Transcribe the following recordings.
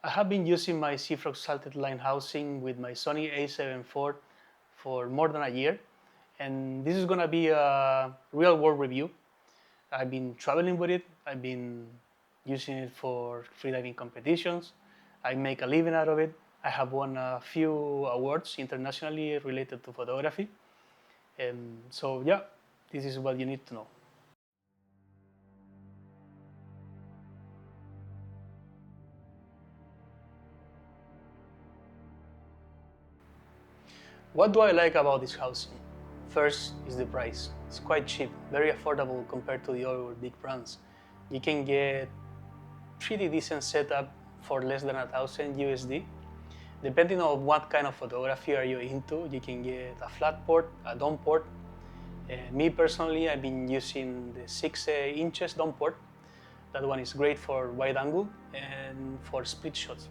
I have been using my Seafrogs Salted Line housing with my Sony a7IV for more than a year, and this is gonna be a real world review. I've been traveling with it, I've been using it for freediving competitions, I make a living out of it, I have won a few awards internationally related to photography, and so yeah, this is what you need to know. What do I like about this housing? First is the price. It's quite cheap, very affordable compared to the other big brands. You can get pretty decent setup for less than 1,000 USD. Depending on what kind of photography are you into, you can get a flat port, a dome port. Me personally, I've been using the 6 inches dome port. That one is great for wide angle and for split shots.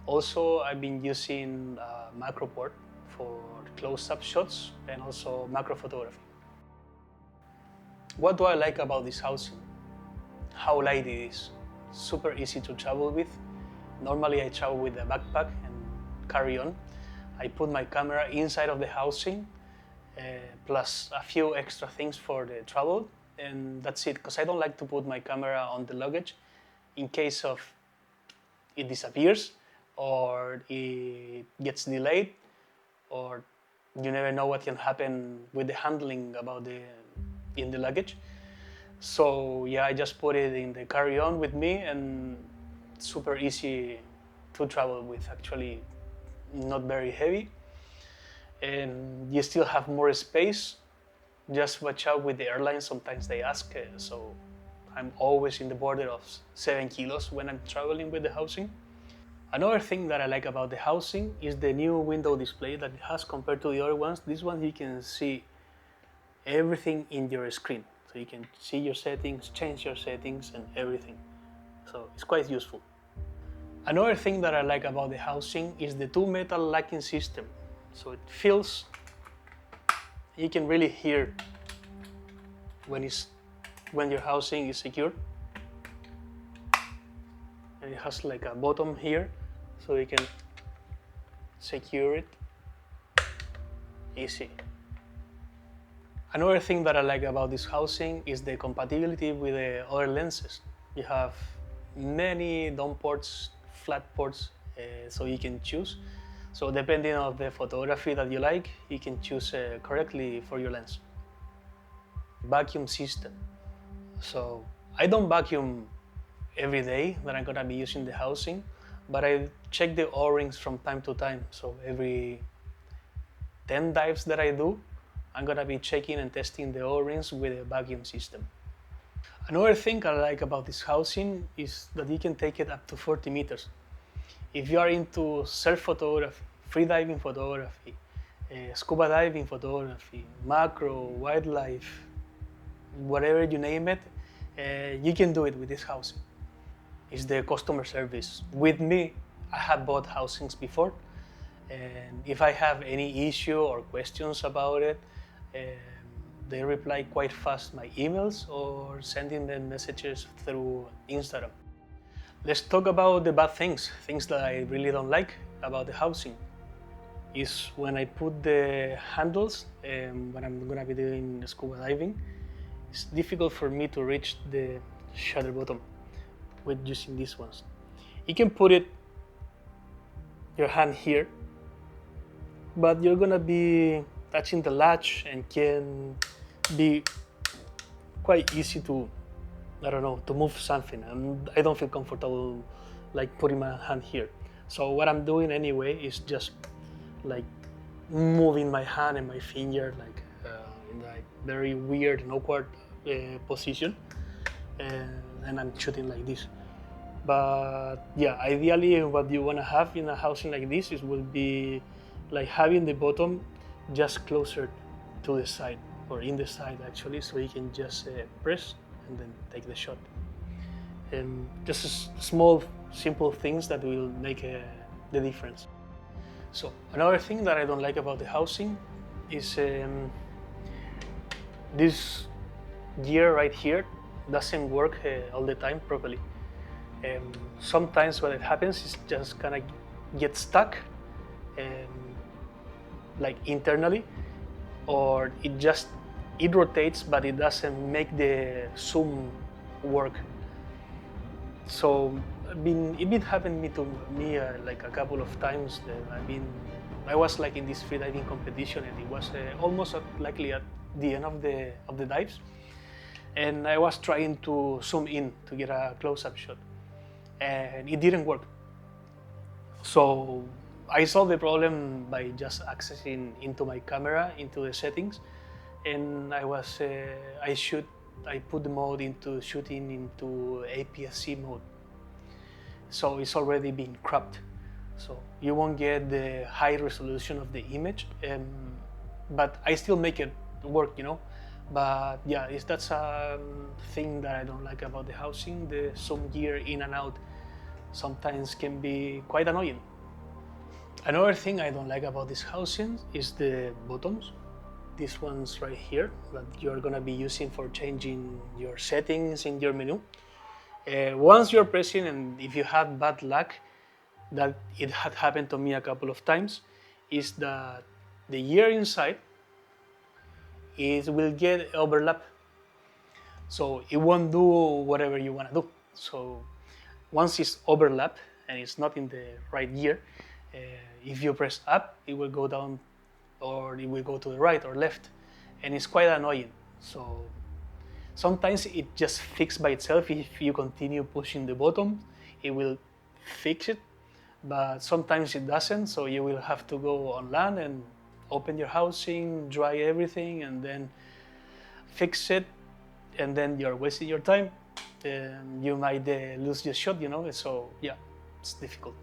Also, I've been using macro port for close-up shots and also macro photography. What do I like about this housing? How light it is. Super easy to travel with. Normally I travel with a backpack and carry on. I put my camera inside of the housing, plus a few extra things for the travel, and that's it, because I don't like to put my camera on the luggage in case of it disappears or it gets delayed, or you never know what can happen with the handling in the luggage. So yeah, I just put it in the carry-on with me, and super easy to travel with, actually not very heavy, and you still have more space. Just watch out with the airlines, sometimes they ask, so I'm always in the border of 7 kilos when I'm traveling with the housing. Another thing that I like about the housing is the new window display that it has compared to the other ones. This one you can see everything in your screen. So you can see your settings, change your settings and everything. So it's quite useful. Another thing that I like about the housing is the 2 metal locking system. So it feels, you can really hear when your housing is secure. And it has like a button here, so you can secure it easy. Another thing that I like about this housing is the compatibility with the other lenses. You have many dome ports, flat ports, so you can choose. So depending on the photography that you like, you can choose correctly for your lens. Vacuum system. So I don't vacuum every day that I'm gonna be using the housing, but I check the O-rings from time to time. So every 10 dives that I do, I'm gonna be checking and testing the O-rings with a vacuum system. Another thing I like about this housing is that you can take it up to 40 meters. If you are into surf photography, freediving photography, scuba diving photography, macro, wildlife, whatever you name it, you can do it with this housing. It's the customer service. With me, I have bought housings before, and if I have any issue or questions about it, they reply quite fast my emails or sending them messages through Instagram. Let's talk about the bad things that I really don't like about the housing. Is when I put the handles, when I'm gonna be doing scuba diving, it's difficult for me to reach the shutter button with using these ones. You can put your hand here, but you're gonna be touching the latch and can be quite easy to, I don't know, to move something. I don't feel comfortable like putting my hand here. So what I'm doing anyway is just like moving my hand and my finger like in a very weird and awkward position, and I'm shooting like this. But yeah, ideally what you want to have in a housing like this is will be like having the bottom just closer to the side, or in the side actually, so you can just press and then take the shot. And just small simple things that will make the difference. So another thing that I don't like about the housing is this gear right here doesn't work all the time properly. Sometimes what it happens is just kind of get stuck, like internally, or it rotates, but it doesn't make the zoom work. So it been happening to me like a couple of times. I was like in this freediving competition, and it was almost likely at the end of the dives, and I was trying to zoom in to get a close-up shot, and it didn't work. So I solved the problem by just accessing into my camera, into the settings, and I put the mode into shooting into APS-C mode. So it's already been cropped. So you won't get the high resolution of the image, but I still make it work, you know. But yeah, that's a thing that I don't like about the housing. The zoom gear in and out sometimes can be quite annoying. Another thing I don't like about this housing is the buttons. These ones right here that you're gonna be using for changing your settings in your menu. Once you're pressing, and if you had bad luck, that it had happened to me a couple of times, is that the gear inside it will get overlap, so it won't do whatever you want to do. So once it's overlap and it's not in the right gear, if you press up, it will go down, or it will go to the right or left, and it's quite annoying. So sometimes it just fixes by itself. If you continue pushing the button, it will fix it, but sometimes it doesn't, so you will have to go on land and open your housing, dry everything, and then fix it, and then you're wasting your time, and you might lose the shot, you know. So yeah, it's difficult.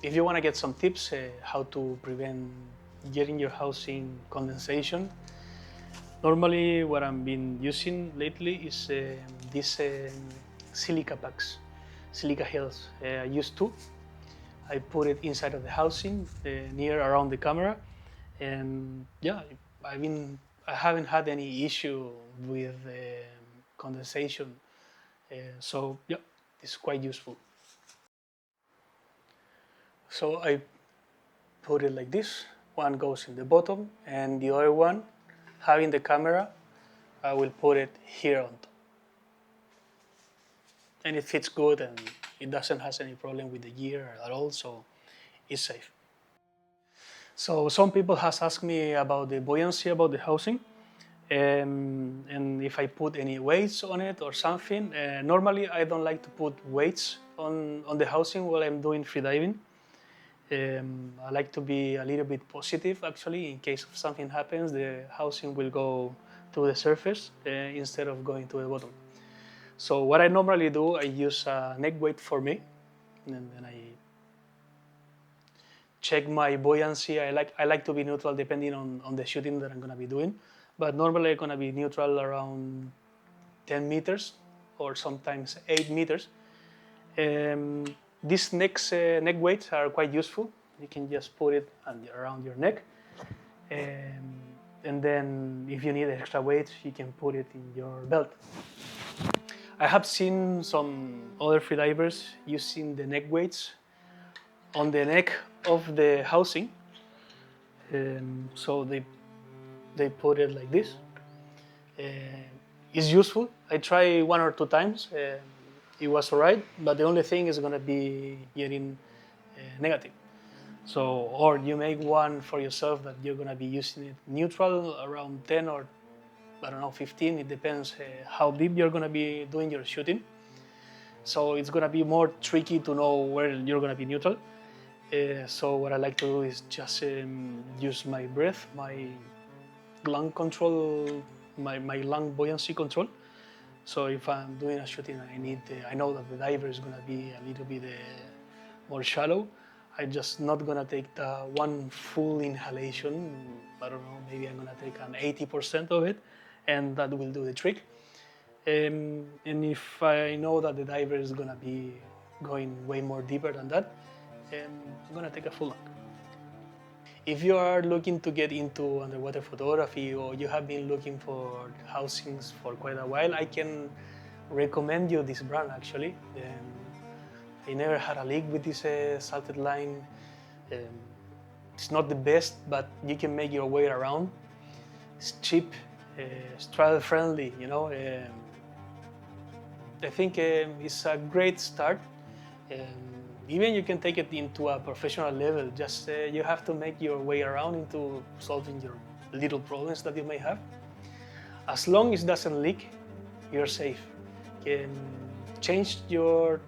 If you want to get some tips how to prevent getting your housing condensation, normally what I've been using lately is these silica packs, silica gels. I use two. I put it inside of the housing, near around the camera, and yeah, I haven't had any issue with condensation. So yeah, it's quite useful. So I put it like this. One goes in the bottom, and the other one, having the camera, I will put it here on top. And it fits good, and it doesn't have any problem with the gear at all, so it's safe. So some people has asked me about the buoyancy about the housing, and if I put any weights on it or something. Normally I don't like to put weights on the housing while I'm doing freediving. I like to be a little bit positive, actually. In case of something happens, the housing will go to the surface instead of going to the bottom. So what I normally do, I use a neck weight for me, and then I check my buoyancy. I like to be neutral depending on the shooting that I'm gonna be doing, but normally I'm gonna be neutral around 10 meters or sometimes 8 meters. These neck weights are quite useful. You can just put it around your neck, and then if you need extra weight, you can put it in your belt. I have seen some other freedivers using the neck weights on the neck of the housing, so they put it like this. It's useful. I tried 1 or 2 times. It was alright, but the only thing is gonna be getting negative. So, or you make one for yourself that you're gonna be using it neutral around 10 or I don't know, 15. It depends how deep you're gonna be doing your shooting. So it's gonna be more tricky to know where you're gonna be neutral. So what I like to do is just use my breath, my lung control, my lung buoyancy control. So if I'm doing a shooting and I know that the diver is gonna be a little bit more shallow, I'm just not gonna take the one full inhalation. I don't know, maybe I'm gonna take an 80% of it, and that will do the trick. And if I know that the diver is gonna be going way more deeper than that, I'm gonna take a full lung. If you are looking to get into underwater photography, or you have been looking for housings for quite a while, I can recommend you this brand actually. I never had a leak with this salted line. Um, it's not the best, but you can make your way around. It's cheap, it's travel friendly, you know. I think it's a great start. Even you can take it into a professional level. Just you have to make your way around into solving your little problems that you may have. As long as it doesn't leak, you're safe. You can change your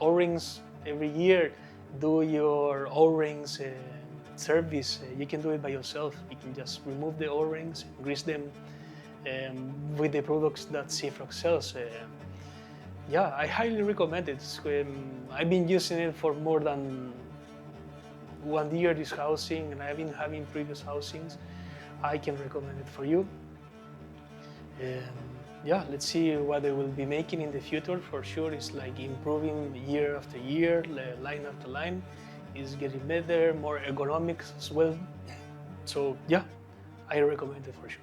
O-rings every year, do your O-rings service. You can do it by yourself. You can just remove the O-rings, grease them with the products that Seafrogs sells. Yeah, I highly recommend it. I've been using it for more than 1 year, this housing, and I've been having previous housings. I can recommend it for you. Yeah, let's see what they will be making in the future. For sure, it's like improving year after year, line after line. It's getting better, more ergonomics as well. So yeah, I recommend it for sure.